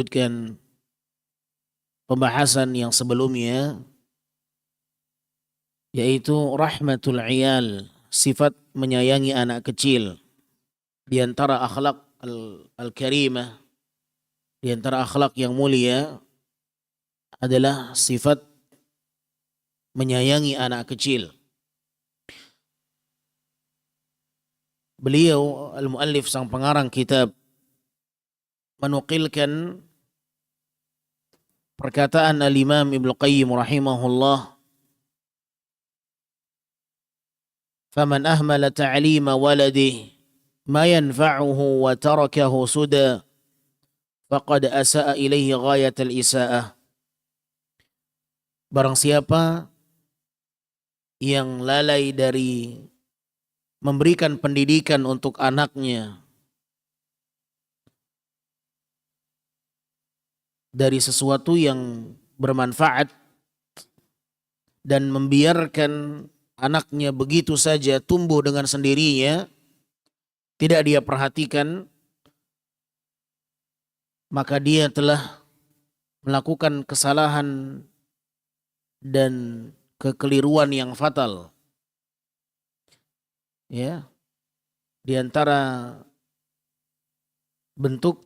Lanjutkan pembahasan yang sebelumnya, yaitu rahmatul iyal, sifat menyayangi anak kecil. Di antara akhlak al-karimah, di antara akhlak yang mulia adalah sifat menyayangi anak kecil. Beliau al-muallif sang pengarang kitab menukilkan perkataan al-Imam Ibnu Qayyim rahimahullah, "Faman ahmala ta'lima waladihi ma yanfa'uhu wa tarakahu suda faqad asa'a ilaihi ghayatal isaa'ah." Barang siapa yang lalai dari memberikan pendidikan untuk anaknya dari sesuatu yang bermanfaat dan membiarkan anaknya begitu saja tumbuh dengan sendirinya, tidak dia perhatikan, maka dia telah melakukan kesalahan dan kekeliruan yang fatal. Ya, di antara bentuk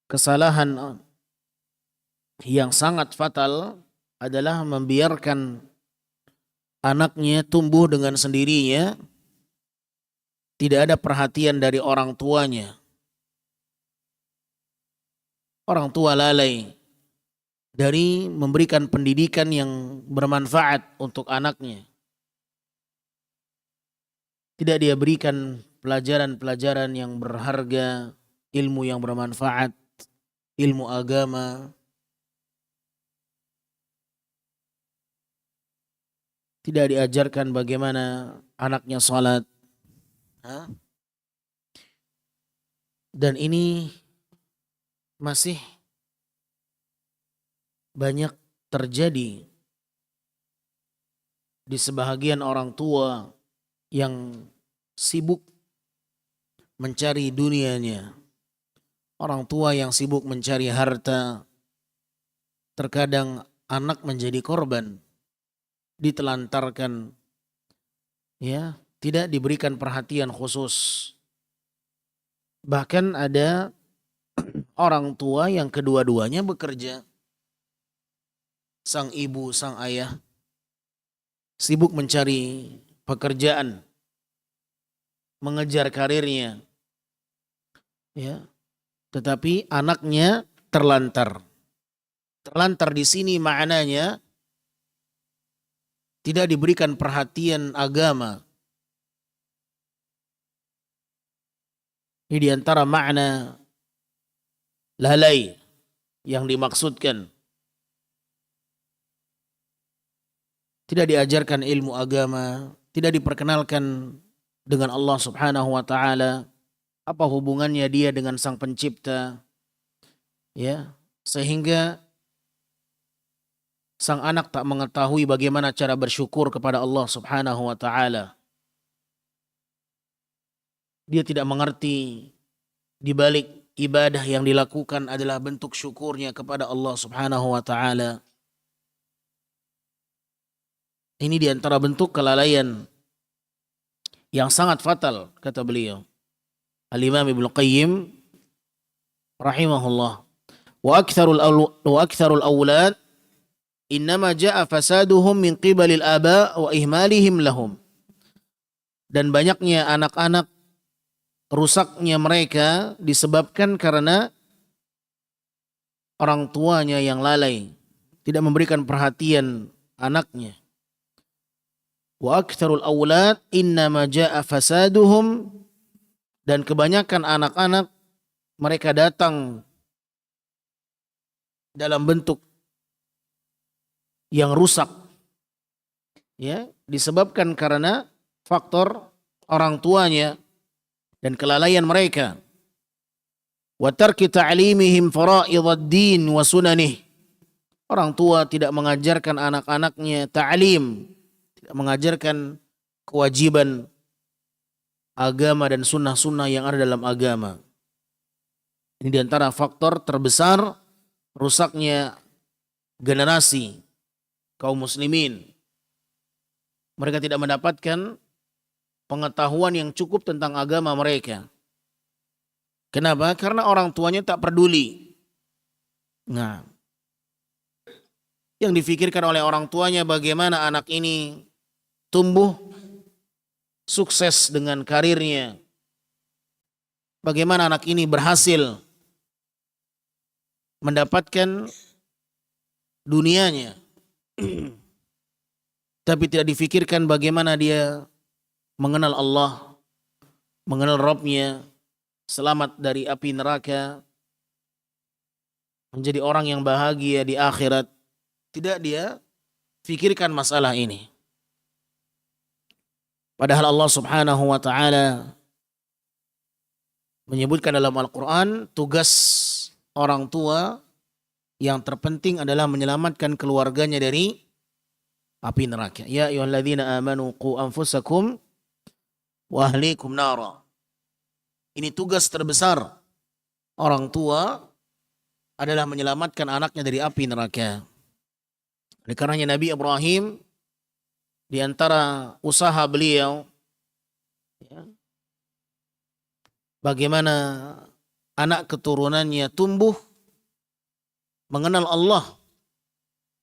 kesalahan yang sangat fatal adalah membiarkan anaknya tumbuh dengan sendirinya, tidak ada perhatian dari orang tuanya. Orang tua lalai dari memberikan pendidikan yang bermanfaat untuk anaknya. Tidak dia berikan pelajaran-pelajaran yang berharga, ilmu yang bermanfaat, ilmu agama. Tidak diajarkan bagaimana anaknya sholat. Dan ini masih banyak terjadi di sebahagian orang tua yang sibuk mencari dunianya. Orang tua yang sibuk mencari harta, terkadang anak menjadi korban, ditelantarkan, ya, tidak diberikan perhatian khusus. Bahkan ada orang tua yang kedua-duanya bekerja. Sang ibu, sang ayah sibuk mencari pekerjaan, mengejar karirnya, ya, tetapi anaknya terlantar. Terlantar di sini maknanya tidak diberikan perhatian agama. Ini di antara makna lalai yang dimaksudkan. Tidak diajarkan ilmu agama, tidak diperkenalkan dengan Allah Subhanahu wa taala, apa hubungannya dia dengan Sang Pencipta, ya, sehingga sang anak tak mengetahui bagaimana cara bersyukur kepada Allah Subhanahu wa taala. Dia tidak mengerti di balik ibadah yang dilakukan adalah bentuk syukurnya kepada Allah Subhanahu wa taala. Ini di antara bentuk kelalaian yang sangat fatal, kata beliau Al-Imam Ibnu Qayyim rahimahullah. Wa aktsarul aulad innama jaa fasaduhum min qibalil aba wa ihmalihim lahum. Dan banyaknya anak-anak, rusaknya mereka disebabkan karena orang tuanya yang lalai, tidak memberikan perhatian anaknya. Wa aktsarul aulad innama jaa fasaduhum, dan kebanyakan anak-anak mereka datang dalam bentuk yang rusak, ya, disebabkan karena faktor orang tuanya dan kelalaian mereka. Wa tarki ta'limihim fara'idhad din wa sunanih. Orang tua tidak mengajarkan anak-anaknya ta'lim, tidak mengajarkan kewajiban agama dan sunnah-sunnah yang ada dalam agama. Ini diantara faktor terbesar rusaknya generasi kaum muslimin. Mereka tidak mendapatkan pengetahuan yang cukup tentang agama mereka. Kenapa? Karena orang tuanya tak peduli. Nah, yang difikirkan oleh orang tuanya bagaimana anak ini tumbuh sukses dengan karirnya. Bagaimana anak ini berhasil mendapatkan dunianya. Tapi tidak difikirkan bagaimana dia mengenal Allah, mengenal Rabb-Nya, selamat dari api neraka, menjadi orang yang bahagia di akhirat. Tidak dia fikirkan masalah ini. Padahal Allah Subhanahu wa taala menyebutkan dalam Al-Qur'an tugas orang tua yang terpenting adalah menyelamatkan keluarganya dari api neraka. Ya ayyuhalladzina amanu qu anfusakum wa ahlikum nara. Ini tugas terbesar orang tua adalah menyelamatkan anaknya dari api neraka. Oleh karenanya Nabi Ibrahim di antara usaha beliau ya, bagaimana anak keturunannya tumbuh mengenal Allah,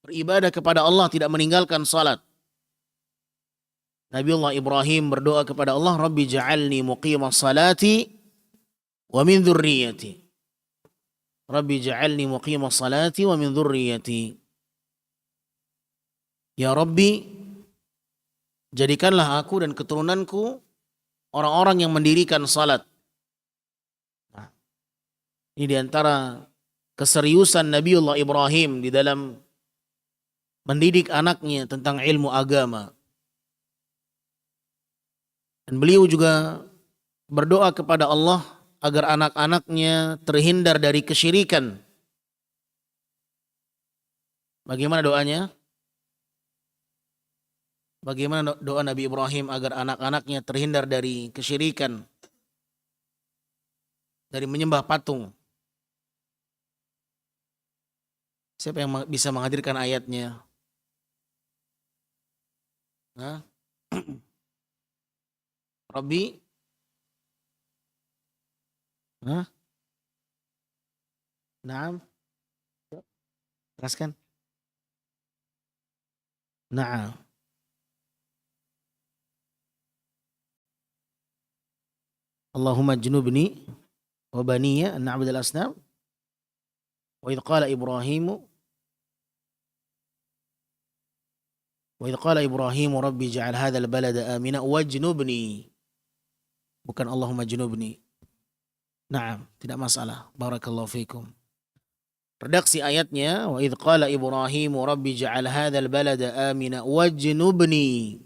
beribadah kepada Allah, tidak meninggalkan salat. Nabiullah Ibrahim berdoa kepada Allah, Rabbi ja'alni muqimas salati wa min dzurriyyati. Rabbi ja'alni muqimas salati wa min dzurriyyati. Ya Rabbi, jadikanlah aku dan keturunanku orang-orang yang mendirikan salat. Nah, ini diantara keseriusan Nabiullah Ibrahim di dalam mendidik anaknya tentang ilmu agama. Dan beliau juga berdoa kepada Allah agar anak-anaknya terhindar dari kesyirikan. Bagaimana doanya? Bagaimana doa Nabi Ibrahim agar anak-anaknya terhindar dari kesyirikan, dari menyembah patung? Siapa yang bisa menghadirkan ayatnya? Hah? Rabbi? Hah? Naam? Teruskan. Naam. Allahumma junubni wa baniya an na'budal asnam. Wa idh qala Ibrahimu rabbi ja'al hadzal balada amina wajnubni. Bukan Allahumma junubni. Naam, tidak masalah. Barakallahu fikum. Redaksi ayatnya, wa idh qala Ibrahimu rabbi ja'al hadzal balada amina wajnubni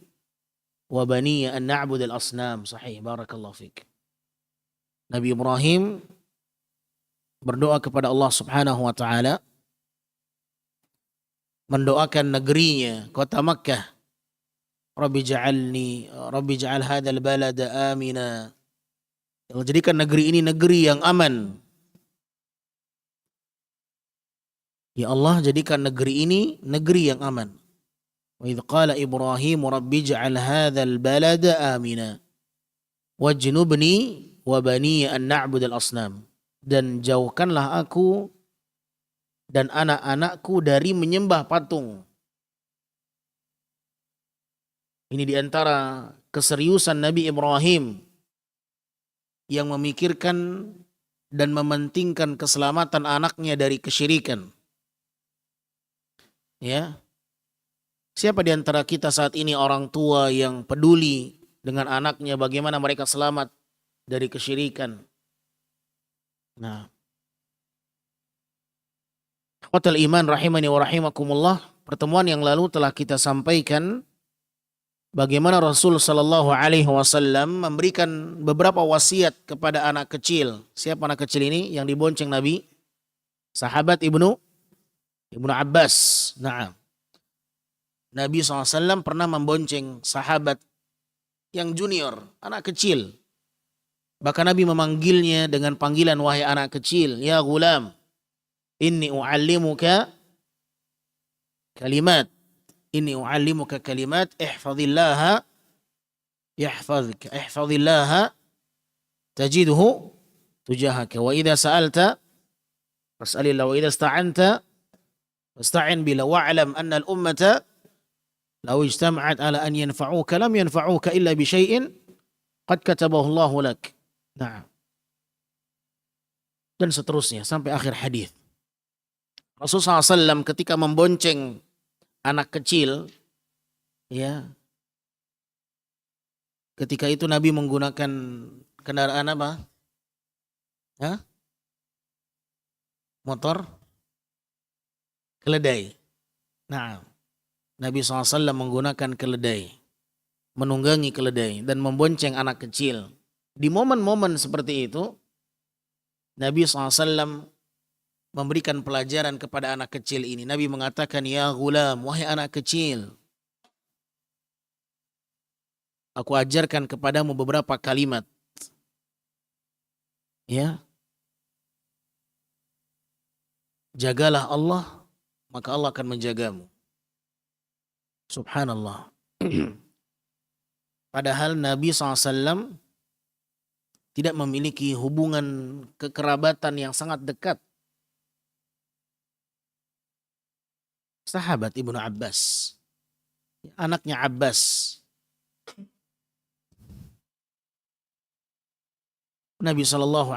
wa baniya an na'budal asnam. Sahih, barakallahu fik. Nabi Ibrahim berdoa kepada Allah Subhanahu wa taala, mendoakan negerinya, kota Makkah. Rabbi ja'al hadzal balada amina. Allah jadikan negeri ini negeri yang aman. Ya Allah, jadikan negeri ini negeri yang aman. Wa idz qala Ibrahim rabbi ja'al hadzal balada amina wajnubni wa bani an na'budal asnam. Dan jauhkanlah aku dan anak-anakku dari menyembah patung. Ini diantara keseriusan Nabi Ibrahim yang memikirkan dan mementingkan keselamatan anaknya dari kesyirikan. Ya. Siapa di antara kita saat ini orang tua yang peduli dengan anaknya bagaimana mereka selamat dari kesyirikan? Nah, ikhwatal iman rahimani wa rahimakumullah, pertemuan yang lalu telah kita sampaikan bagaimana Rasul sallallahu alaihi wasallam memberikan beberapa wasiat kepada anak kecil. Siapa anak kecil ini yang dibonceng Nabi? Sahabat Ibnu Abbas. Nah, Nabi SAW pernah membonceng sahabat yang junior, anak kecil, Bahkan Nabi memanggilnya dengan panggilan wahai anak kecil, ya gulam, inni u'allimuka kalimat. Inni u'allimuka kalimat, ihfazillaha yahfazka. Ihfazillaha tajidhu tujahaka. Wa idza sa'alta fas'alillah wa idza ista'anta fasta'in billah wa'lam anna al-ummata law ijtama'at ala an yanfa'uka lam yanfa'uka illa bi syai'in qad katabahu Allahu lak. Nah, dan seterusnya sampai akhir hadis. Rasulullah SAW ketika membonceng anak kecil, ya, ketika itu Nabi menggunakan kendaraan apa? Hah? Motor keledai. Nah, Nabi SAW menggunakan keledai, menunggangi keledai dan membonceng anak kecil. Di momen-momen seperti itu, Nabi SAW memberikan pelajaran kepada anak kecil ini. Nabi mengatakan, ya gulam, wahai anak kecil, aku ajarkan kepadamu beberapa kalimat. Ya, jagalah Allah, maka Allah akan menjagamu. Subhanallah. Padahal Nabi SAW tidak memiliki hubungan kekerabatan yang sangat dekat. Sahabat Ibnu Abbas, anaknya Abbas. Nabi SAW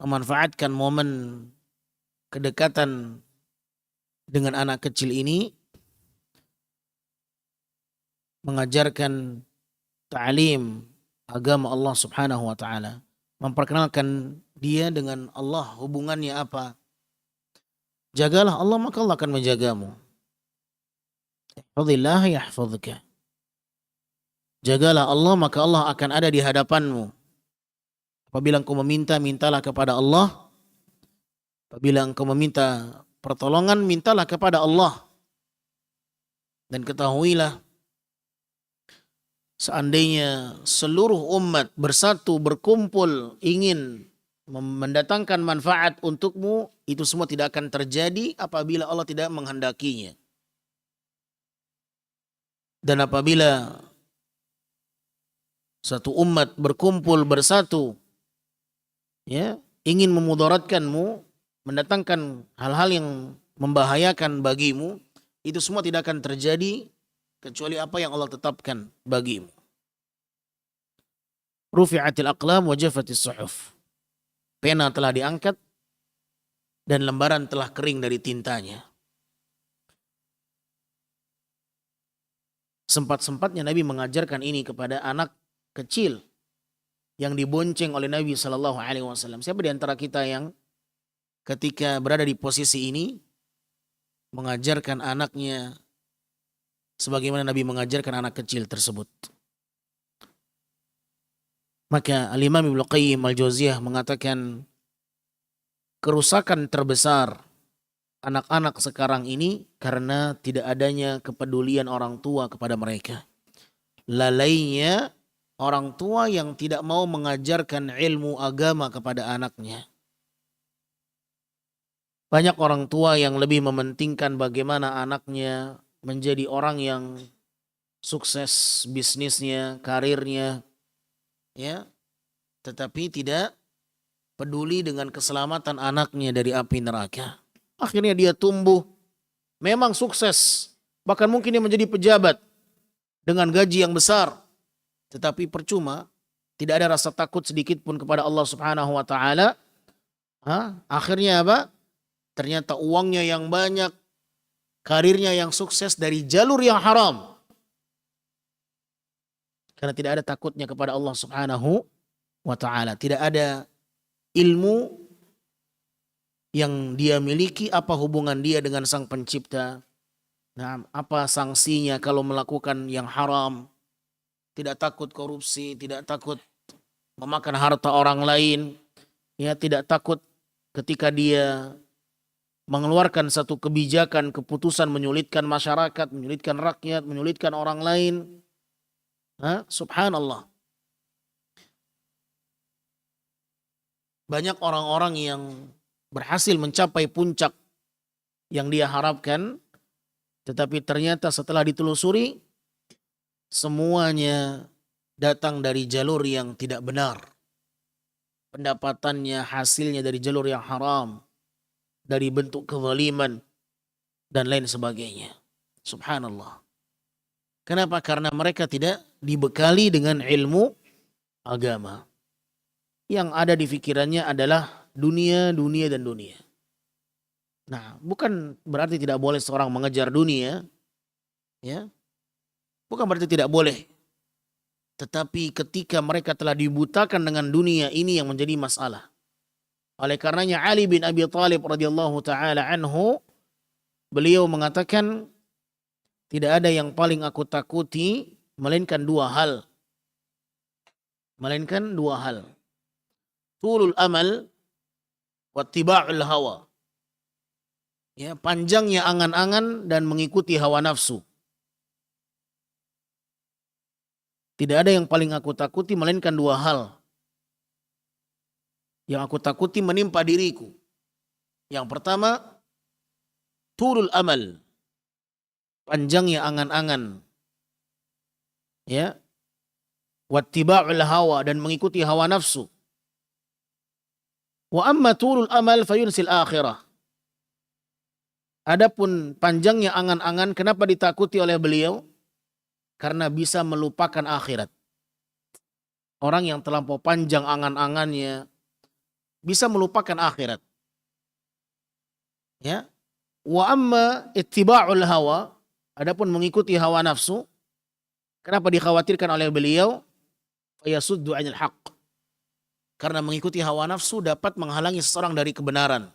memanfaatkan momen kedekatan dengan anak kecil ini, mengajarkan ta'lim agama Allah Subhanahu wa taala, memperkenalkan dia dengan Allah, hubungannya apa? Jagalah Allah maka Allah akan menjagamu. Ihfazillah yahfazka. Jagalah Allah maka Allah akan ada di hadapanmu. Apabila engkau meminta, mintalah kepada Allah. Apabila engkau meminta pertolongan, mintalah kepada Allah. Dan ketahuilah, seandainya seluruh umat bersatu, berkumpul, ingin mendatangkan manfaat untukmu, itu semua tidak akan terjadi apabila Allah tidak menghendakinya. Dan apabila satu umat berkumpul, bersatu, ya, ingin memudaratkanmu, mendatangkan hal-hal yang membahayakan bagimu, itu semua tidak akan terjadi kecuali apa yang Allah tetapkan bagimu. Rufi'atil aqlam wa jaffatis suhuf. Pena telah diangkat dan lembaran telah kering dari tintanya. Sempat-sempatnya Nabi mengajarkan ini kepada anak kecil yang dibonceng oleh Nabi SAW. Siapa di antara kita yang ketika berada di posisi ini mengajarkan anaknya sebagaimana Nabi mengajarkan anak kecil tersebut? Maka Al-Imam Ibnu Qayyim Al-Jauziyah mengatakan kerusakan terbesar anak-anak sekarang ini karena tidak adanya kepedulian orang tua kepada mereka. Lalainya orang tua yang tidak mau mengajarkan ilmu agama kepada anaknya. Banyak orang tua yang lebih mementingkan bagaimana anaknya menjadi orang yang sukses bisnisnya, karirnya, ya, tetapi tidak peduli dengan keselamatan anaknya dari api neraka. Akhirnya dia tumbuh, memang sukses, bahkan mungkin dia menjadi pejabat dengan gaji yang besar, tetapi percuma, tidak ada rasa takut sedikit pun kepada Allah Subhanahu wa taala. Akhirnya apa? Ternyata uangnya yang banyak, karirnya yang sukses dari jalur yang haram. Karena tidak ada takutnya kepada Allah Subhanahu wa taala. Tidak ada ilmu yang dia miliki, apa hubungan dia dengan Sang Pencipta. Nah, apa sanksinya kalau melakukan yang haram. Tidak takut korupsi, tidak takut memakan harta orang lain. Ya, tidak takut ketika dia mengeluarkan satu kebijakan, keputusan menyulitkan masyarakat, menyulitkan rakyat, menyulitkan orang lain. Subhanallah. banyak orang-orang yang berhasil mencapai puncak yang dia harapkan, tetapi ternyata setelah ditelusuri, semuanya datang dari jalur yang tidak benar. Pendapatannya, hasilnya dari jalur yang haram, dari bentuk kezaliman, dan lain sebagainya. Subhanallah. Kenapa? Karena mereka tidak dibekali dengan ilmu agama. Yang ada di pikirannya adalah dunia, dunia, dan dunia. Nah, bukan berarti tidak boleh seorang mengejar dunia, ya. Bukan berarti tidak boleh. Tetapi ketika mereka telah dibutakan dengan dunia, ini yang menjadi masalah. Oleh karenanya Ali bin Abi Thalib radhiyallahu taala anhu, beliau mengatakan, tidak ada yang paling aku takuti melainkan dua hal. Melainkan dua hal. Tulul amal wa ittiba'ul hawa. Ya, panjangnya angan-angan dan mengikuti hawa nafsu. Tidak ada yang paling aku takuti melainkan dua hal. Yang aku takuti menimpa diriku. Yang pertama, tulul amal. Panjangnya angan-angan. Ya. Wattiba'ul hawa, dan mengikuti hawa nafsu. Wa amma tulul amal fayunsil akhirah. Adapun panjangnya angan-angan, kenapa ditakuti oleh beliau? Karena bisa melupakan akhirat. Orang yang terlampau panjang angan-angannya bisa melupakan akhirat. Ya. Wa amma ittiba'ul hawa, adapun mengikuti hawa nafsu, kenapa dikhawatirkan oleh beliau? Fayasuddu 'anil haqq. Karena mengikuti hawa nafsu dapat menghalangi seseorang dari kebenaran.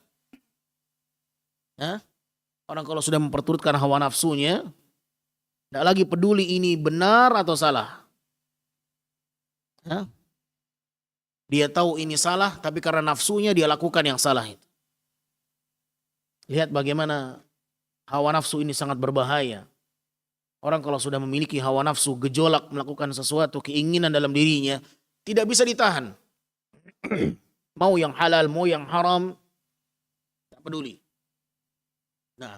Ya. Orang kalau sudah memperturutkan hawa nafsunya, tidak lagi peduli ini benar atau salah. Ya. Dia tahu ini salah, tapi karena nafsunya dia lakukan yang salah itu. Lihat bagaimana hawa nafsu ini sangat berbahaya. Orang kalau sudah memiliki hawa nafsu, gejolak melakukan sesuatu, keinginan dalam dirinya, tidak bisa ditahan. Mau yang halal, mau yang haram, tak peduli. Nah,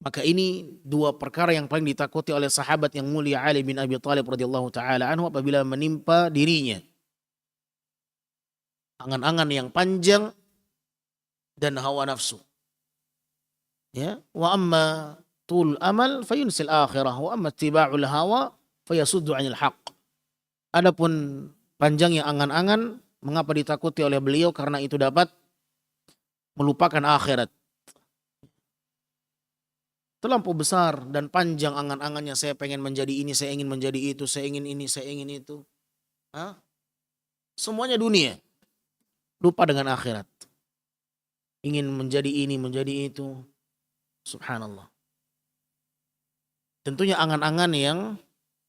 maka ini dua perkara yang paling ditakuti oleh sahabat yang mulia Ali bin Abi Thalib radhiyallahu taala anhu apabila menimpa dirinya. Angan-angan yang panjang dan hawa nafsu. Ya, wa amma tul amal fayunsil akhirah wa amma ittiba'ul hawa fayasuddu 'anil haqq. Adapun panjangnya angan-angan, mengapa ditakuti oleh beliau? Karena itu dapat melupakan akhirat. Terlampau besar dan panjang angan-angannya, saya pengen menjadi ini, saya ingin menjadi itu, saya ingin ini, saya ingin itu. Hah? Semuanya dunia. Lupa dengan akhirat. Ingin menjadi ini, menjadi itu. Subhanallah. Tentunya angan-angan yang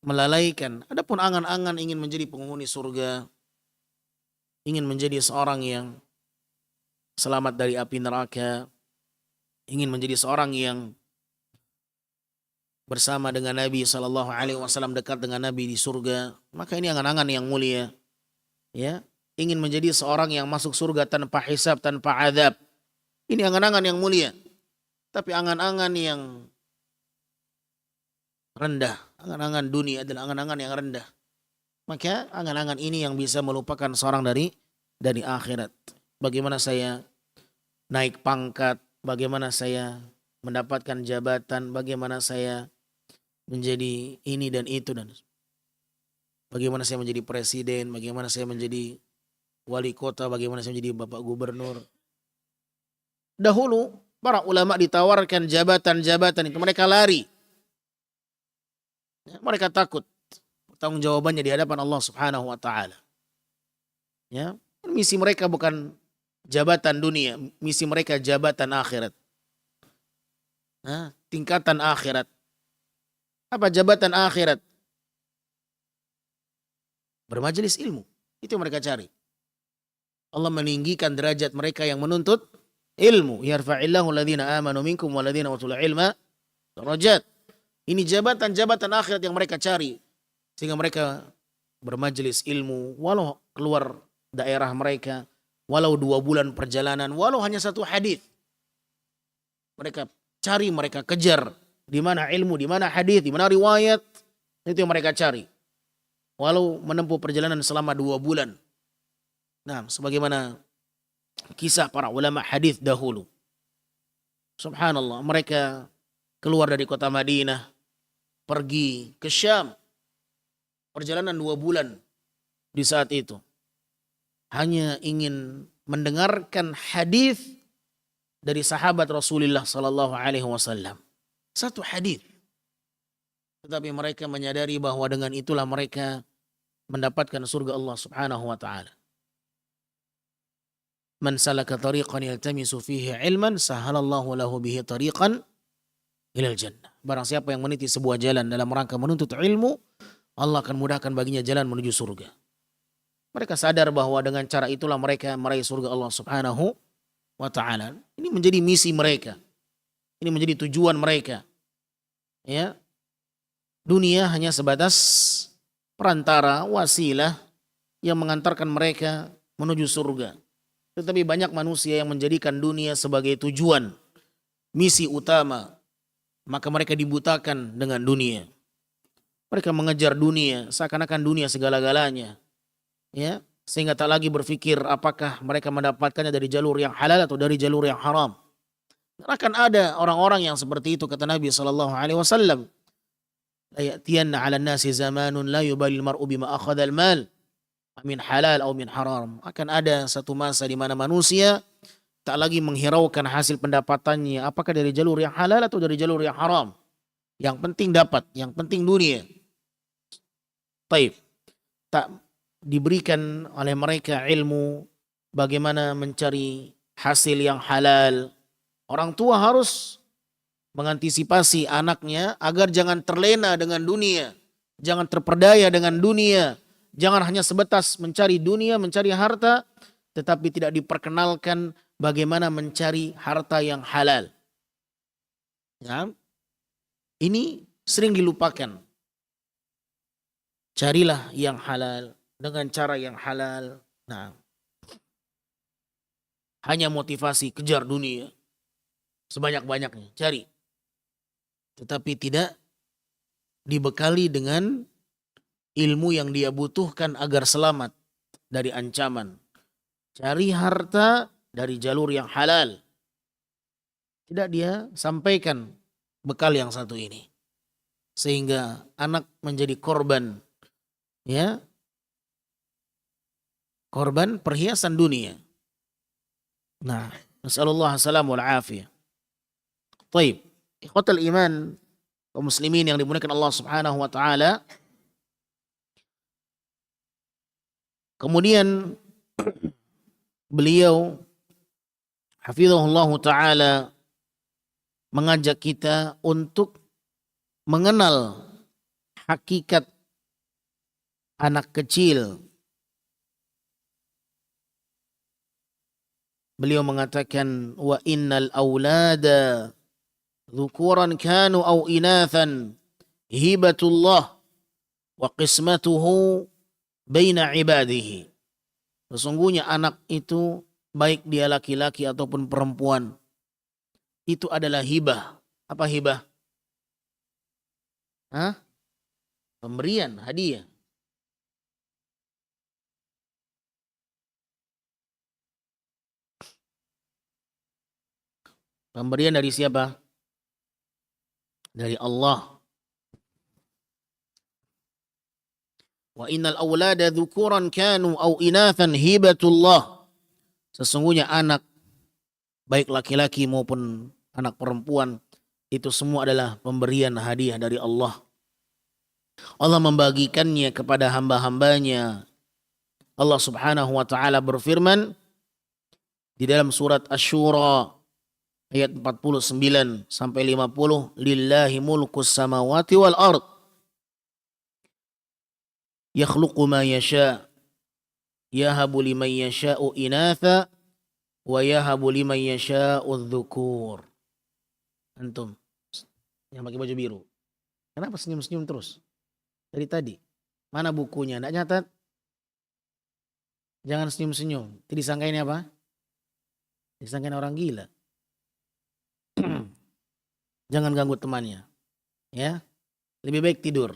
melalaikan. Adapun angan-angan ingin menjadi penghuni surga, ingin menjadi seorang yang selamat dari api neraka, ingin menjadi seorang yang bersama dengan Nabi SAW, dekat dengan Nabi di surga, maka ini angan-angan yang mulia. Ya, ingin menjadi seorang yang masuk surga tanpa hisab, tanpa azab. Ini angan-angan yang mulia. Tapi angan-angan yang rendah, angan-angan dunia adalah angan-angan yang rendah. Maka angan-angan ini yang bisa melupakan seorang dari akhirat. Bagaimana saya naik pangkat, bagaimana saya mendapatkan jabatan, bagaimana saya menjadi ini dan itu, dan bagaimana saya menjadi presiden, bagaimana saya menjadi wali kota, bagaimana saya menjadi bapak gubernur. Dahulu para ulama ditawarkan jabatan-jabatan itu, mereka lari. Ya, mereka takut tanggung jawabannya di hadapan Allah Subhanahu wa taala. Ya, misi mereka bukan jabatan dunia, misi mereka jabatan akhirat. Nah, tingkatan akhirat. Apa jabatan akhirat? Bermajelis ilmu. Itu yang mereka cari. Allah meninggikan derajat mereka yang menuntut ilmu. Yarfa'illahu alladhina amanu minkum walladhina utul ilma darajat. Ini jabatan-jabatan akhirat yang mereka cari. Sehingga mereka bermajelis ilmu walau keluar daerah mereka, walau 2 bulan perjalanan, walau hanya satu hadis. Mereka cari, mereka kejar. Di mana ilmu, di mana hadis, di mana riwayat. Itu yang mereka cari. Walau menempuh perjalanan selama 2 bulan. Nah, sebagaimana kisah para ulama hadis dahulu. Subhanallah, mereka keluar dari kota Madinah, pergi ke Syam. Perjalanan 2 bulan di saat itu. Hanya ingin mendengarkan hadis dari sahabat Rasulullah sallallahu alaihi wasallam. Satu hadis. Tetapi mereka menyadari bahwa dengan itulah mereka mendapatkan surga Allah Subhanahu wa taala. Man salaka tariqan yaltamisu fihi ilman sahalallahu lahu bihi tariqan ilal jannah. Barang siapa yang meniti sebuah jalan dalam rangka menuntut ilmu, Allah akan mudahkan baginya jalan menuju surga. Mereka sadar bahwa dengan cara itulah mereka meraih surga Allah Subhanahu wa taala. Ini menjadi misi mereka. Ini menjadi tujuan mereka. Ya. Dunia hanya sebatas perantara, wasilah yang mengantarkan mereka menuju surga. Tetapi banyak manusia yang menjadikan dunia sebagai tujuan, misi utama. Maka mereka dibutakan dengan dunia. Mereka mengejar dunia, seakan-akan dunia segala-galanya. Ya, sehingga tak lagi berpikir apakah mereka mendapatkannya dari jalur yang halal atau dari jalur yang haram. Akan ada orang-orang yang seperti itu, kata Nabi sallallahu alaihi wasallam. La ya'tiyanna 'alan nasi zamanun la yubalil mar'u bima akhadhal mal min halal atau min haram. Akan ada satu masa di mana manusia tak lagi menghiraukan hasil pendapatannya apakah dari jalur yang halal atau dari jalur yang haram. Yang penting dapat, yang penting dunia. Taib. Tak diberikan oleh mereka ilmu bagaimana mencari hasil yang halal. Orang tua harus mengantisipasi anaknya agar jangan terlena dengan dunia. Jangan terperdaya dengan dunia. Jangan hanya sebatas mencari dunia, mencari harta, tetapi tidak diperkenalkan bagaimana mencari harta yang halal. Ya. Ini sering dilupakan. Carilah yang halal dengan cara yang halal. Nah, hanya motivasi kejar dunia sebanyak-banyaknya, cari. Tetapi tidak dibekali dengan ilmu yang dia butuhkan agar selamat dari ancaman. Cari harta dari jalur yang halal. Tidak dia sampaikan bekal yang satu ini. Sehingga anak menjadi korban. Ya, korban perhiasan dunia. Nah, nasallallahu assalamu wal afiyah. Taib, ikhwatal iman, kaum muslimin yang dimuliakan Allah Subhanahu wa taala. Kemudian beliau hafizahullah taala mengajak kita untuk mengenal hakikat anak kecil. Beliau mengatakan wa innal aulada dzukuran kanu aw inathan hibatullah wa qismatuhu baina ibadihi. Sesungguhnya anak itu baik dia laki-laki ataupun perempuan itu adalah hibah. Apa hibah? Hah? Pemberian, hadiah. Pemberian dari siapa? Dari Allah. Wa innal awlada dzukuran kanu aw inathan hibatullah. Sesungguhnya anak baik laki-laki maupun anak perempuan itu semua adalah pemberian hadiah dari Allah. Allah membagikannya kepada hamba-hambanya. Allah Subhanahu wa taala berfirman di dalam surat Asy-Syura ayat 49 sampai 50, lillahi mulkus samawati wal ard yakhluqu ma yasha yahabu liman yasha'u inatha wa yahabu liman yasha'u dzukur. Antum yang pakai baju biru, kenapa senyum-senyum terus dari tadi? Mana bukunya? Nggak nyatat? Jangan senyum-senyum. Itu disangkain apa? Disangkain orang gila. Jangan ganggu temannya. Ya, lebih baik tidur.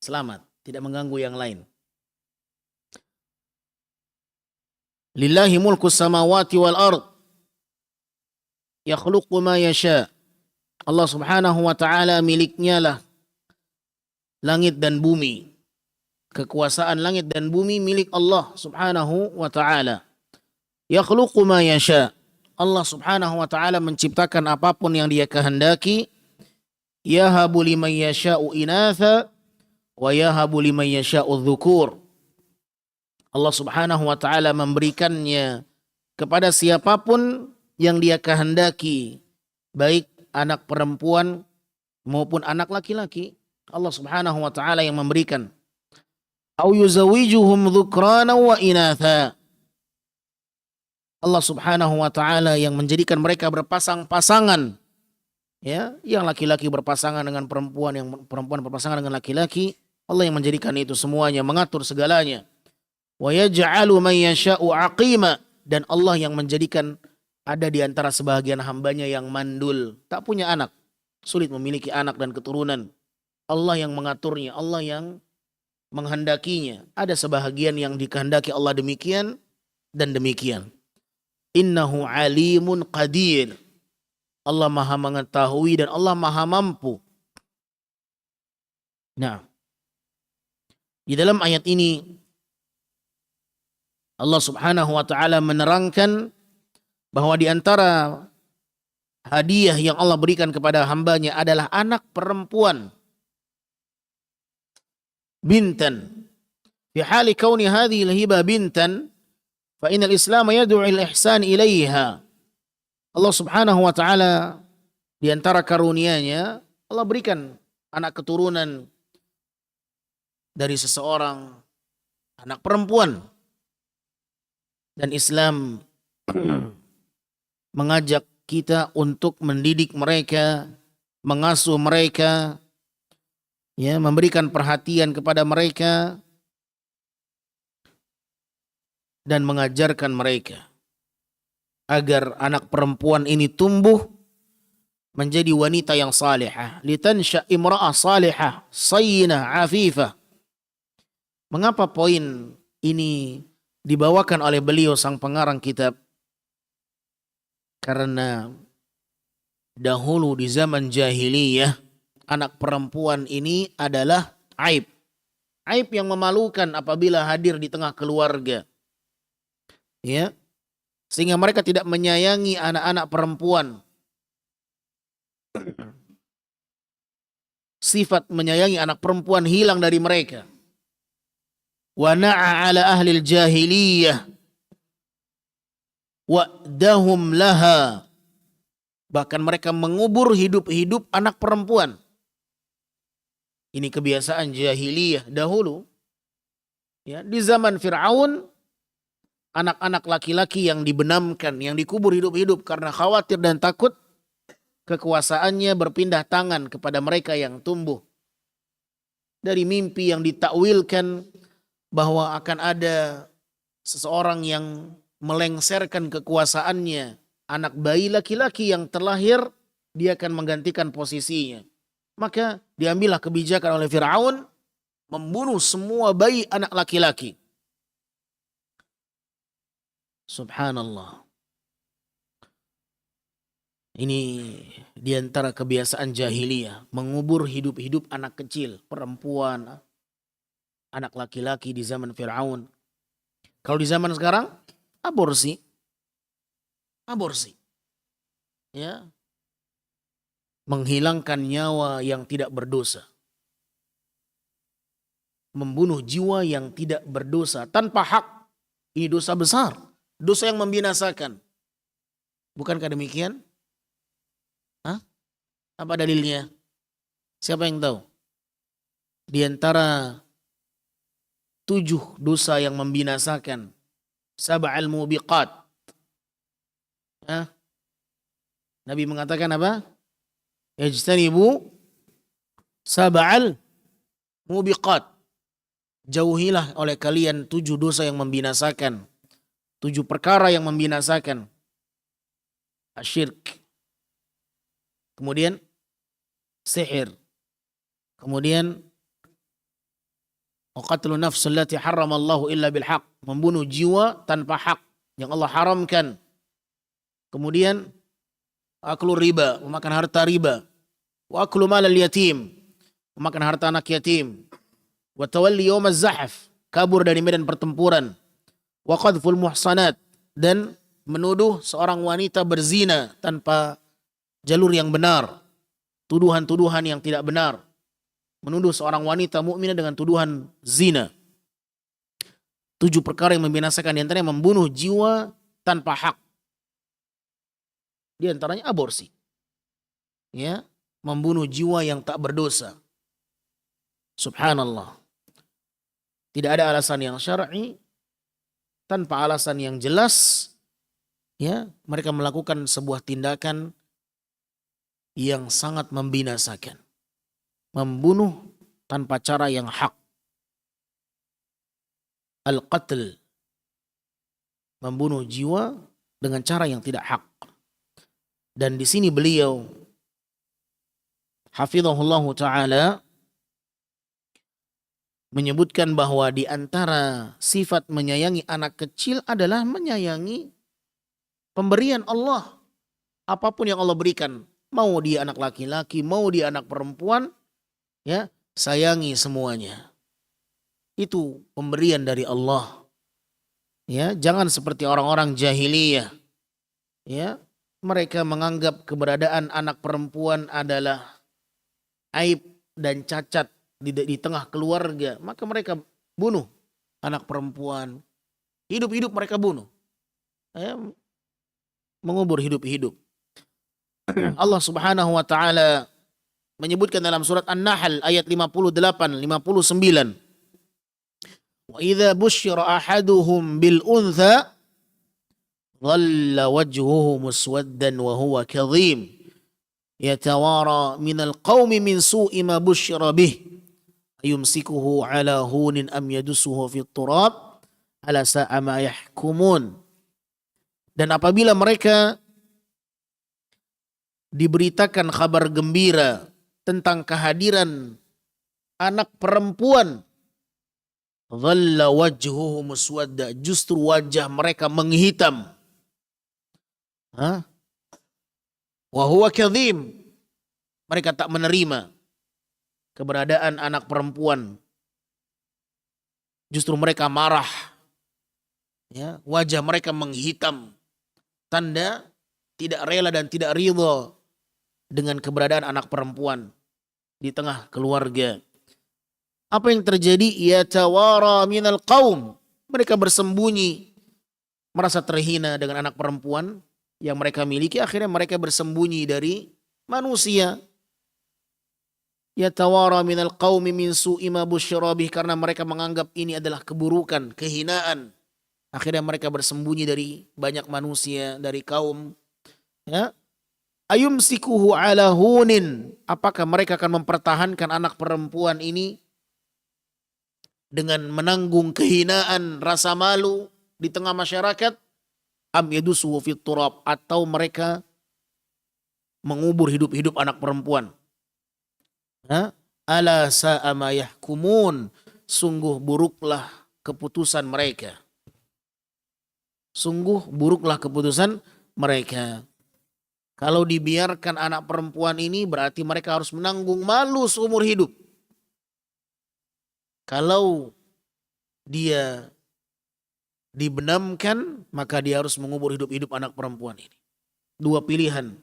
Selamat, tidak mengganggu yang lain. Lillahi mulku samawati wal ard. Yakhluqu ma yasha. Allah Subhanahu wa taala miliknya lah langit dan bumi. Kekuasaan langit dan bumi milik Allah Subhanahu wa taala. Yakhluqu ma yasha. Allah Subhanahu wa taala menciptakan apapun yang Dia kehendaki. Yahabu liman yasha'u inatha wa yahabu liman yasha'u dhukur. Allah Subhanahu wa taala memberikannya kepada siapapun yang Dia kehendaki, baik anak perempuan maupun anak laki-laki. Allah Subhanahu wa taala yang memberikan. Au yuzawijuhum dhukrana wa inatha. Allah Subhanahu wa taala yang menjadikan mereka berpasang-pasangan. Ya, yang laki-laki berpasangan dengan perempuan, yang perempuan berpasangan dengan laki-laki. Allah yang menjadikan itu semuanya, mengatur segalanya. Wa yaj'alu man yasha'u aqima, dan Allah yang menjadikan ada di antara sebahagian hambanya yang mandul, tak punya anak, sulit memiliki anak dan keturunan. Allah yang mengaturnya, Allah yang menghendakinya. Ada sebahagian yang dikehendaki Allah demikian dan demikian. Innahu alimun qadir. Allah maha mengetahui dan Allah maha mampu. Nah, di dalam ayat ini Allah Subhanahu wa taala menerangkan bahwa di antara hadiah yang Allah berikan kepada hambanya adalah anak perempuan. Bintan. Fi hali kauni hadhihi al-hiba bintan, fa innal Islam yad'u al-ihsan ilaiha. Allah Subhanahu wa taala di antara karunia-Nya Allah berikan anak keturunan dari seseorang, anak perempuan. Dan Islam mengajak kita untuk mendidik mereka, mengasuh mereka, ya, memberikan perhatian kepada mereka dan mengajarkan mereka agar anak perempuan ini tumbuh menjadi wanita yang salihah. Litansha imra'ah salihah, sayyinah, afifah. Mengapa poin ini dibawakan oleh beliau sang pengarang kitab? Karena dahulu di zaman jahiliyah, anak perempuan ini adalah aib. Aib yang memalukan apabila hadir di tengah keluarga. Ya. Sehingga mereka tidak menyayangi anak-anak perempuan. Sifat menyayangi anak perempuan hilang dari mereka. Wa na'a ala ahli jahiliyah wa'dahum laha. Bahkan mereka mengubur hidup-hidup anak perempuan. Ini kebiasaan jahiliyah dahulu. Ya, di zaman Fir'aun, anak-anak laki-laki yang dibenamkan, yang dikubur hidup-hidup karena khawatir dan takut kekuasaannya berpindah tangan kepada mereka yang tumbuh. Dari mimpi yang ditakwilkan bahwa akan ada seseorang yang melengsarkan kekuasaannya, anak bayi laki-laki yang terlahir, dia akan menggantikan posisinya. Maka diambillah kebijakan oleh Fir'aun membunuh semua bayi anak laki-laki. Subhanallah. Ini diantara kebiasaan jahiliyah, mengubur hidup-hidup anak kecil, perempuan, anak laki-laki di zaman Fir'aun. Kalau di zaman sekarang, aborsi. Aborsi. Ya. Menghilangkan nyawa yang tidak berdosa. Membunuh jiwa yang tidak berdosa tanpa hak. Ini dosa besar. Dosa yang membinasakan. Bukankah demikian? Hah? Apa dalilnya? Siapa yang tahu? Di antara 7 dosa yang membinasakan. Sab'al mubiqat. Hah? Nabi mengatakan apa? Yajtanibu sab'al mubiqat. Jauhilah oleh kalian 7 dosa yang membinasakan. 7 perkara yang membinasakan. Asyirk. Kemudian sihir. Kemudian qatlun nafs allati harramallahu illa bil haq. Membunuh jiwa tanpa hak yang Allah haramkan. Kemudian aklu riba, memakan harta riba. Wa aklu malal yatim, memakan harta anak yatim. Wa tawalli yawmaz zahf, kabur dari medan pertempuran. Wa qadful muhsanat, dan menuduh seorang wanita berzina tanpa jalur yang benar. Tuduhan-tuduhan yang tidak benar. Menuduh seorang wanita mukminah dengan tuduhan zina. 7 perkara yang membinasakan, di antaranya membunuh jiwa tanpa hak. Di antaranya aborsi. Ya, membunuh jiwa yang tak berdosa. Subhanallah. Tidak ada alasan yang syar'i, tanpa alasan yang jelas, ya, mereka melakukan sebuah tindakan yang sangat membinasakan. Membunuh tanpa cara yang hak. Al-qatl, membunuh jiwa dengan cara yang tidak hak. Dan di sini beliau hafizahullah taala menyebutkan bahwa di antara sifat menyayangi anak kecil adalah menyayangi pemberian Allah. Apapun yang Allah berikan, mau dia anak laki-laki, mau dia anak perempuan, ya, sayangi semuanya. Itu pemberian dari Allah. Ya, jangan seperti orang-orang jahiliyah. Ya, mereka menganggap keberadaan anak perempuan adalah aib dan cacat di tengah keluarga, maka mereka bunuh anak perempuan. Hidup-hidup mereka bunuh. Ya, mengubur hidup-hidup. Allah Subhanahu wa taala menyebutkan dalam surat An-Nahl ayat 58, 59. Wa idza busyira ahaduhum bil untha dhalla wajhuhu muswaddan wa huwa kadhim yatawara minal qaumi min su'i ma busyira bih ayumsikuhu ala hunin am yadusuhu fit turab ala sa'a ma yahkumun. Dan apabila mereka diberitakan kabar gembira tentang kehadiran anak perempuan, dhalla wajhuhu muswadda, justru wajah mereka menghitam. Wa huwa kadhim, mereka tak menerima keberadaan anak perempuan. Justru mereka marah. Ya, wajah mereka menghitam. Tanda tidak rela dan tidak ridha dengan keberadaan anak perempuan di tengah keluarga. Apa yang terjadi? Yatawara minal qaum, mereka bersembunyi, merasa terhina dengan anak perempuan yang mereka miliki. Akhirnya mereka bersembunyi dari manusia. Yatawara minal qaumi min su'i ma busyira bih, karena mereka menganggap ini adalah keburukan, kehinaan. Akhirnya mereka bersembunyi dari banyak manusia, dari kaum. Ya. Ayumsikuhu ala hunin, apakah mereka akan mempertahankan anak perempuan ini dengan menanggung kehinaan, rasa malu di tengah masyarakat? Am yadusuhu fit turab, atau mereka mengubur hidup-hidup anak perempuan? Ala sa'a ma yahkumun, sungguh buruklah keputusan mereka. Sungguh buruklah keputusan mereka. Kalau dibiarkan anak perempuan ini, berarti mereka harus menanggung malu seumur hidup. Kalau dia dibenamkan, maka dia harus mengubur hidup-hidup anak perempuan ini. 2 pilihan.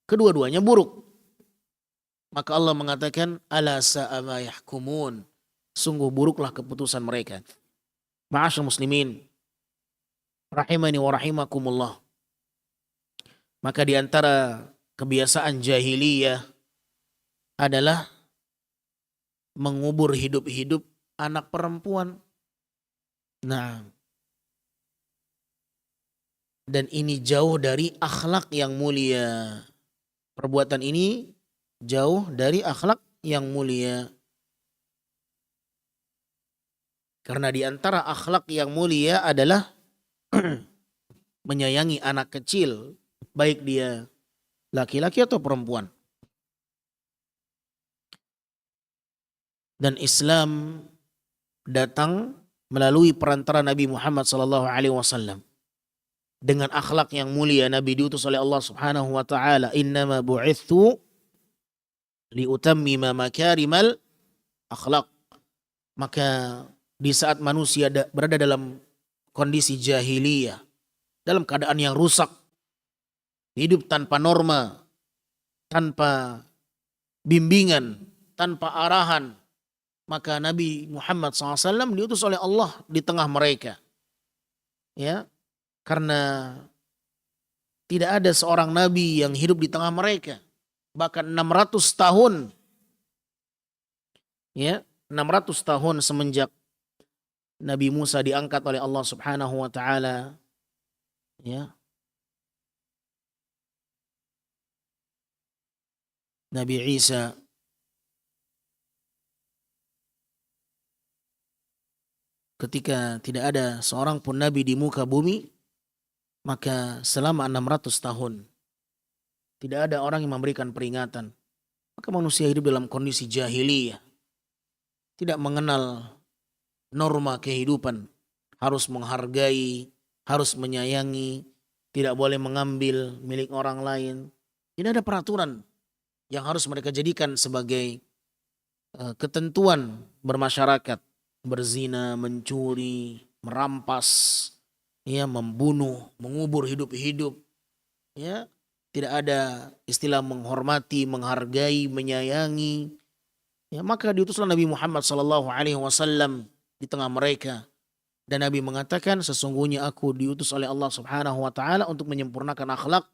Kedua-duanya buruk. Maka Allah mengatakan, ala sa'a ma yahkumun, sungguh buruklah keputusan mereka. Ma'asyar muslimin, rahimani wa rahimakumullah. Maka di antara kebiasaan jahiliyah adalah mengubur hidup-hidup anak perempuan. Nah, dan ini jauh dari akhlak yang mulia. Perbuatan ini jauh dari akhlak yang mulia. Karena di antara akhlak yang mulia adalah menyayangi anak kecil, baik dia laki-laki atau perempuan. Dan Islam datang melalui perantara Nabi Muhammad SAW dengan akhlak yang mulia. Nabi diutus oleh Allah Subhanahu wa taala, "Innama bu'itsu liutammima makarimal akhlak." Maka di saat manusia berada dalam kondisi jahiliyah, dalam keadaan yang rusak, hidup tanpa norma, tanpa bimbingan, tanpa arahan, maka Nabi Muhammad SAW diutus oleh Allah di tengah mereka. Ya, karena tidak ada seorang nabi yang hidup di tengah mereka. Bahkan 600 tahun. Ya, 600 tahun semenjak Nabi Musa diangkat oleh Allah Subhanahu wa taala. Ya. Nabi Isa ketika tidak ada seorang pun nabi di muka bumi, maka selama 600 tahun tidak ada orang yang memberikan peringatan. Maka manusia hidup dalam kondisi jahiliyah, tidak mengenal norma kehidupan, harus menghargai, harus menyayangi, tidak boleh mengambil milik orang lain. Tidak ada peraturan yang harus mereka jadikan sebagai ketentuan bermasyarakat. Berzina, mencuri, merampas, ya, membunuh, mengubur hidup-hidup. Ya, tidak ada istilah menghormati, menghargai, menyayangi. Ya, maka diutuslah Nabi Muhammad SAW di tengah mereka. Dan Nabi mengatakan, sesungguhnya aku diutus oleh Allah Subhanahu wa taala untuk menyempurnakan akhlak.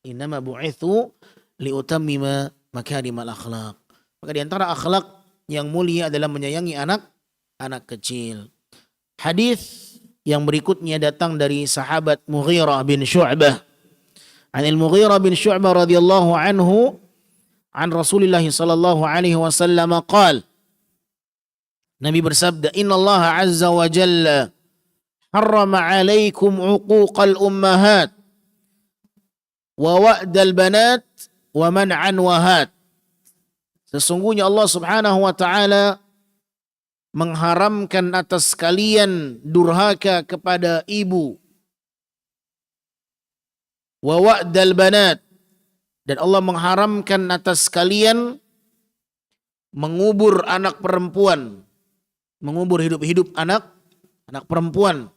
Innama bu'itsu liutammima makarimal akhlak. Maka di antara akhlak yang mulia adalah menyayangi anak kecil. Hadis yang berikutnya datang dari sahabat Mughirah bin Syu'bah. Anil Mughirah bin Syu'bah radhiyallahu anhu an Rasulillah sallallahu alaihi wasallam qaal. Nabi bersabda, "Inna Allah azza wa jalla harrama 'alaikum 'uquqal ummahat wa wa'dal banat wa man'an wahat." Sesungguhnya Allah Subhanahu wa taala mengharamkan atas kalian durhaka kepada ibu, wa wa'dal banat, dan Allah mengharamkan atas kalian mengubur anak perempuan, mengubur hidup-hidup anak perempuan,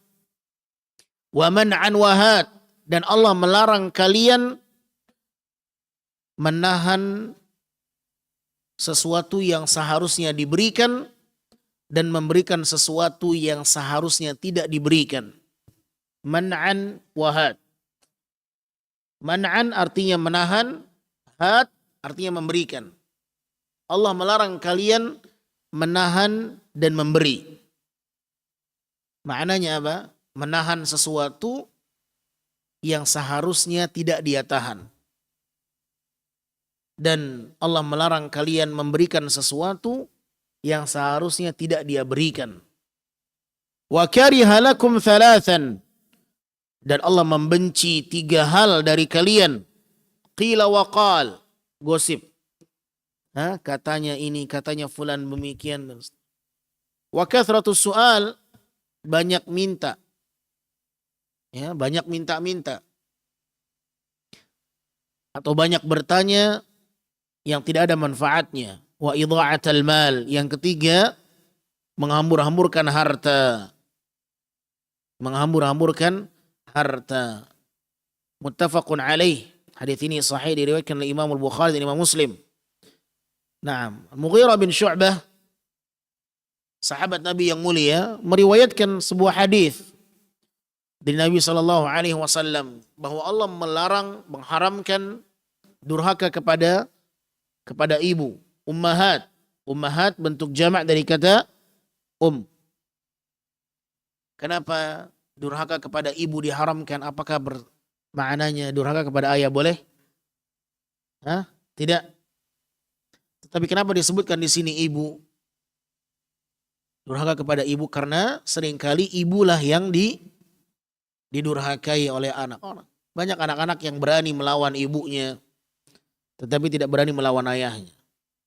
wa man'an wahat, dan Allah melarang kalian menahan sesuatu yang seharusnya diberikan dan memberikan sesuatu yang seharusnya tidak diberikan. Man'an wahat. Man'an artinya menahan, hat artinya memberikan. Allah melarang kalian menahan dan memberi. Maknanya apa? Menahan sesuatu yang seharusnya tidak dia tahan. Dan Allah melarang kalian memberikan sesuatu yang seharusnya tidak dia berikan. Wa kariha lakum thalathan, dan Allah membenci 3 hal dari kalian. Qila wa qal, gosip. Katanya ini, katanya fulan demikian. Wa kathratus su'al, banyak minta. Ya, banyak minta-minta. Atau banyak bertanya yang tidak ada manfaatnya. Wa idha'atal mal, yang ketiga menghambur-hamburkan harta. Menghambur-hamburkan harta. Muttafaqun alaih. Hadis ini sahih diriwayatkan oleh Imam Al-Bukhari dan Imam Muslim. Naam, Mughirah bin Syu'bah, sahabat Nabi yang mulia, meriwayatkan sebuah hadis dari Nabi sallallahu alaihi wasallam bahwa Allah melarang, mengharamkan durhaka kepada ibu. Ummahat. Ummahat bentuk jamak dari kata Kenapa durhaka kepada ibu diharamkan? Apakah maknanya durhaka kepada ayah boleh? Tidak. Tetapi kenapa disebutkan di sini ibu? Durhaka kepada ibu karena seringkali ibulah yang didurhakai oleh anak. Banyak anak-anak yang berani melawan ibunya, tetapi tidak berani melawan ayahnya.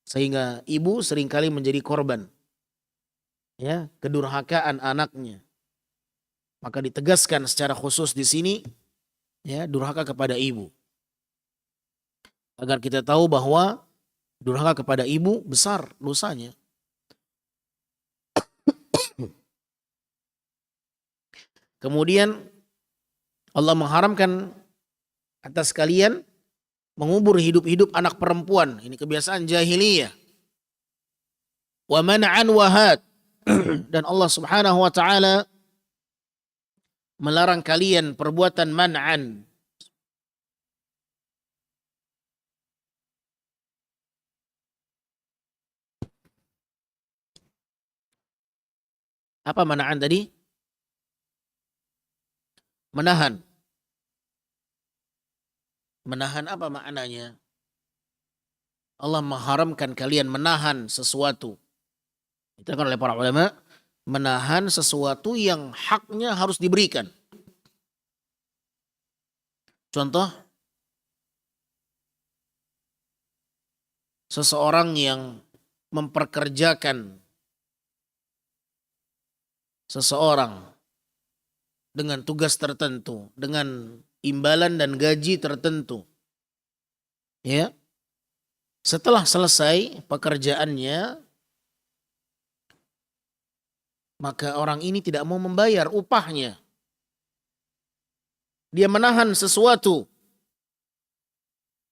Sehingga ibu seringkali menjadi korban, ya, kedurhakaan anaknya. Maka ditegaskan secara khusus di sini, ya, durhaka kepada ibu. Agar kita tahu bahwa durhaka kepada ibu besar dosanya. Kemudian Allah mengharamkan atas kalian mengubur hidup-hidup anak perempuan. Ini kebiasaan jahiliyah. Wa man'an wahad. Dan Allah Subhanahu wa taala melarang kalian perbuatan man'an. Apa man'an tadi? Menahan. Menahan apa maknanya? Allah mengharamkan kalian menahan sesuatu. Diterangkan oleh para ulama, menahan sesuatu yang haknya harus diberikan. Contoh, seseorang yang memperkerjakan seseorang dengan tugas tertentu, dengan imbalan dan gaji tertentu. Ya. Setelah selesai pekerjaannya, maka orang ini tidak mau membayar upahnya. Dia menahan sesuatu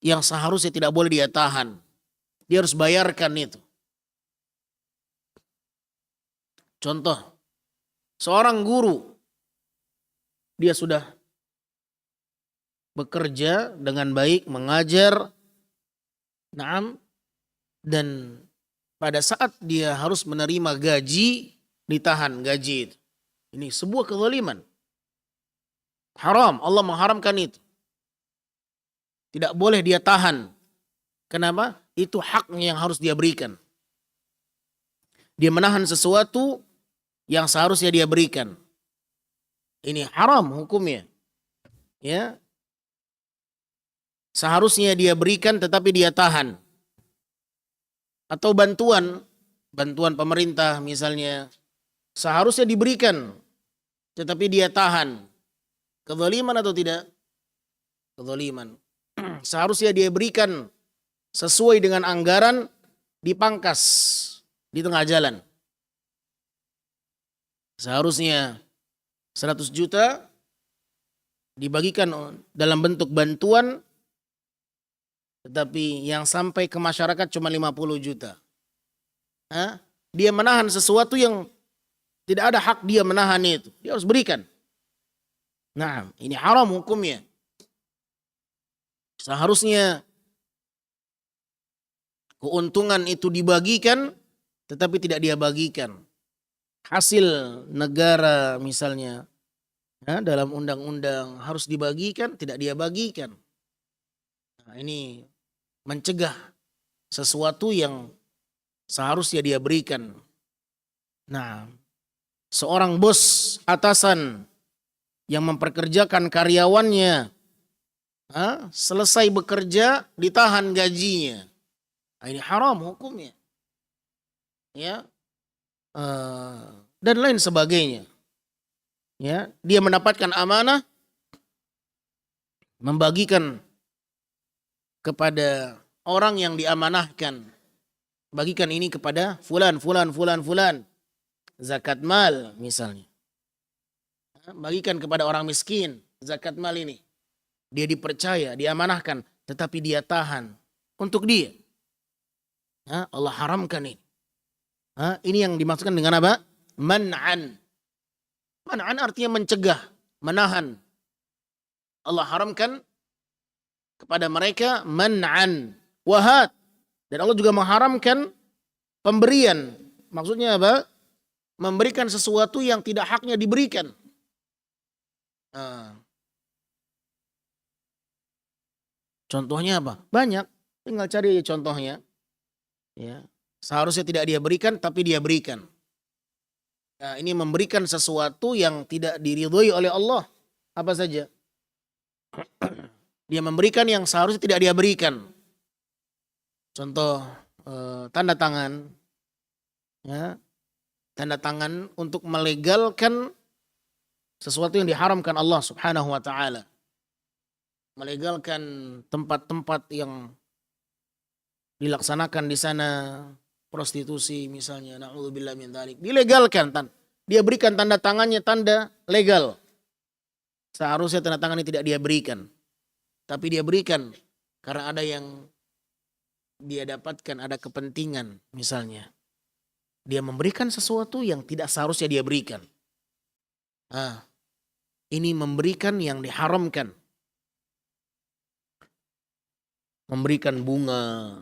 yang seharusnya tidak boleh dia tahan. Dia harus bayarkan itu. Contoh, seorang guru, dia sudah bekerja dengan baik, mengajar, dan pada saat dia harus menerima gaji, ditahan gaji itu. Ini sebuah kezaliman. Haram, Allah mengharamkan itu. Tidak boleh dia tahan. Kenapa? Itu haknya yang harus dia berikan. Dia menahan sesuatu yang seharusnya dia berikan. Ini haram hukumnya. Ya. Seharusnya dia berikan tetapi dia tahan. Atau bantuan pemerintah misalnya, seharusnya diberikan tetapi dia tahan. Kezaliman atau tidak? Kezaliman. Seharusnya dia berikan sesuai dengan anggaran, dipangkas di tengah jalan. Seharusnya 100 juta dibagikan dalam bentuk bantuan, tetapi yang sampai ke masyarakat cuma 50 juta. Dia menahan sesuatu yang tidak ada hak dia menahan itu. Dia harus berikan. Nah, ini haram hukumnya. Seharusnya keuntungan itu dibagikan, tetapi tidak dia bagikan. Hasil negara misalnya, dalam undang-undang harus dibagikan, tidak dia bagikan. Nah, ini mencegah sesuatu yang seharusnya dia berikan. Nah, seorang bos atasan yang memperkerjakan karyawannya, selesai bekerja ditahan gajinya. Nah, ini haram hukumnya. Ya, dan lain sebagainya. Ya, dia mendapatkan amanah, membagikan kepada orang yang diamanahkan. Bagikan ini kepada fulan. Zakat mal misalnya. Bagikan kepada orang miskin, zakat mal ini. Dia dipercaya, diamanahkan, tetapi dia tahan untuk dia. Allah haramkan ini. Ini yang dimaksudkan dengan apa? Man'an. Man'an artinya mencegah, menahan. Allah haramkan kepada mereka man'an wahad. Dan Allah juga mengharamkan pemberian. Maksudnya apa? Memberikan sesuatu yang tidak haknya diberikan. Contohnya apa? Banyak. Tinggal cari contohnya. Ya. Seharusnya tidak dia berikan, tapi dia berikan. Nah, ini memberikan sesuatu yang tidak diridhoi oleh Allah. Apa saja? Dia memberikan yang seharusnya tidak dia berikan. Contoh tanda tangan, ya, tanda tangan untuk melegalkan sesuatu yang diharamkan Allah Subhanahu wa taala. Melegalkan tempat-tempat yang dilaksanakan di sana prostitusi misalnya, naudzubillah min dzalik. Dilegalkan, dia berikan tanda tangannya, tanda legal. Seharusnya tanda tangan ini tidak dia berikan. Tapi dia berikan karena ada yang dia dapatkan, ada kepentingan misalnya. Dia memberikan sesuatu yang tidak seharusnya dia berikan. Nah, ini memberikan yang diharamkan. Memberikan bunga,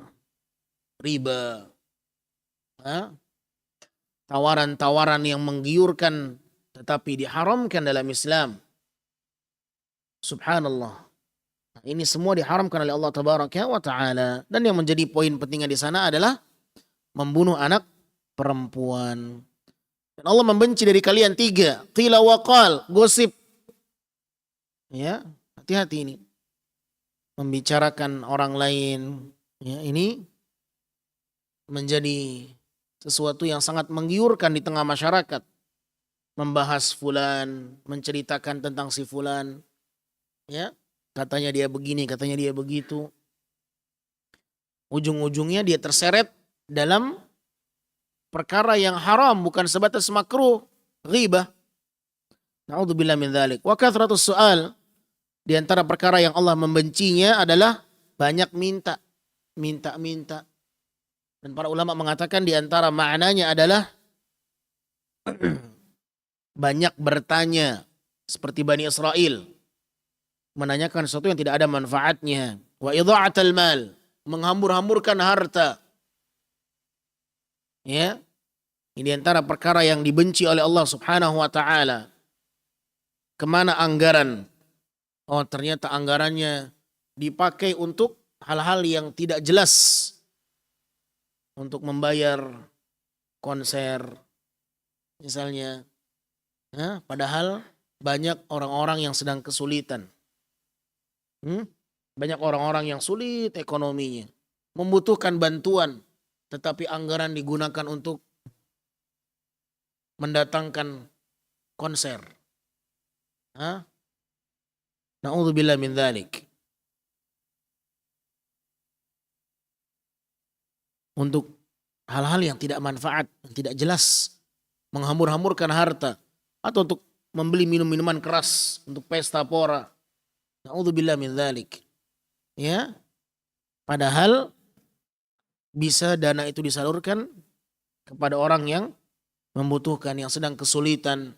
riba, tawaran-tawaran yang menggiurkan tetapi diharamkan dalam Islam. Subhanallah. Ini semua diharamkan oleh Allah Tabaraka wa Ta'ala. Dan yang menjadi poin pentingnya di sana adalah membunuh anak perempuan. Dan Allah membenci dari kalian 3. Qila wa qal, gosip. Ya, hati-hati ini. Membicarakan orang lain. Ya, ini menjadi sesuatu yang sangat menggiurkan di tengah masyarakat. Membahas fulan, menceritakan tentang si fulan. Ya, katanya dia begini, katanya dia begitu. Ujung-ujungnya dia terseret dalam perkara yang haram, bukan sebatas makruh, ghibah. Na'udzubillah min dzalik. Wa kathratus su'al, di antara perkara yang Allah membencinya adalah banyak minta. Minta-minta. Dan para ulama mengatakan di antara maknanya adalah banyak bertanya. Seperti Bani Israel. Menanyakan sesuatu yang tidak ada manfaatnya. Wa idha'atal mal, menghambur-hamburkan harta. Ya. Ini antara perkara yang dibenci oleh Allah Subhanahu wa taala. Kemana anggaran? Oh, ternyata anggarannya dipakai untuk hal-hal yang tidak jelas. Untuk membayar konser misalnya. Padahal banyak orang-orang yang sedang kesulitan. Banyak orang-orang yang sulit ekonominya, membutuhkan bantuan, tetapi anggaran digunakan untuk mendatangkan konser. Na'udzubillah min dzalik. Untuk hal-hal yang tidak manfaat, yang tidak jelas, menghambur-hamburkan harta, atau untuk membeli minum-minuman keras untuk pesta pora. Na'udzubillah min dzalik. Ya. Padahal bisa dana itu disalurkan kepada orang yang membutuhkan, yang sedang kesulitan.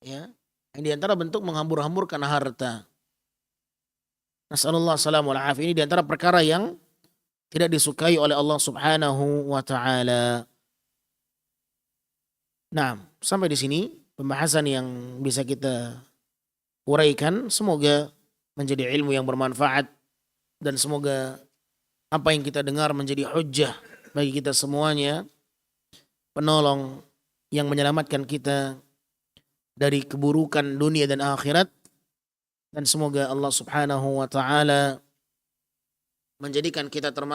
Ya. Ini di antara bentuk menghambur-hamburkan harta. Nasallallahu salamul afiyah. Ini di antara perkara yang tidak disukai oleh Allah Subhanahu wa taala. Nah, sampai di sini pembahasan yang bisa kita uraikan. Semoga menjadi ilmu yang bermanfaat dan semoga apa yang kita dengar menjadi hujjah bagi kita semuanya, penolong yang menyelamatkan kita dari keburukan dunia dan akhirat, dan semoga Allah Subhanahu wa taala menjadikan kita termasuk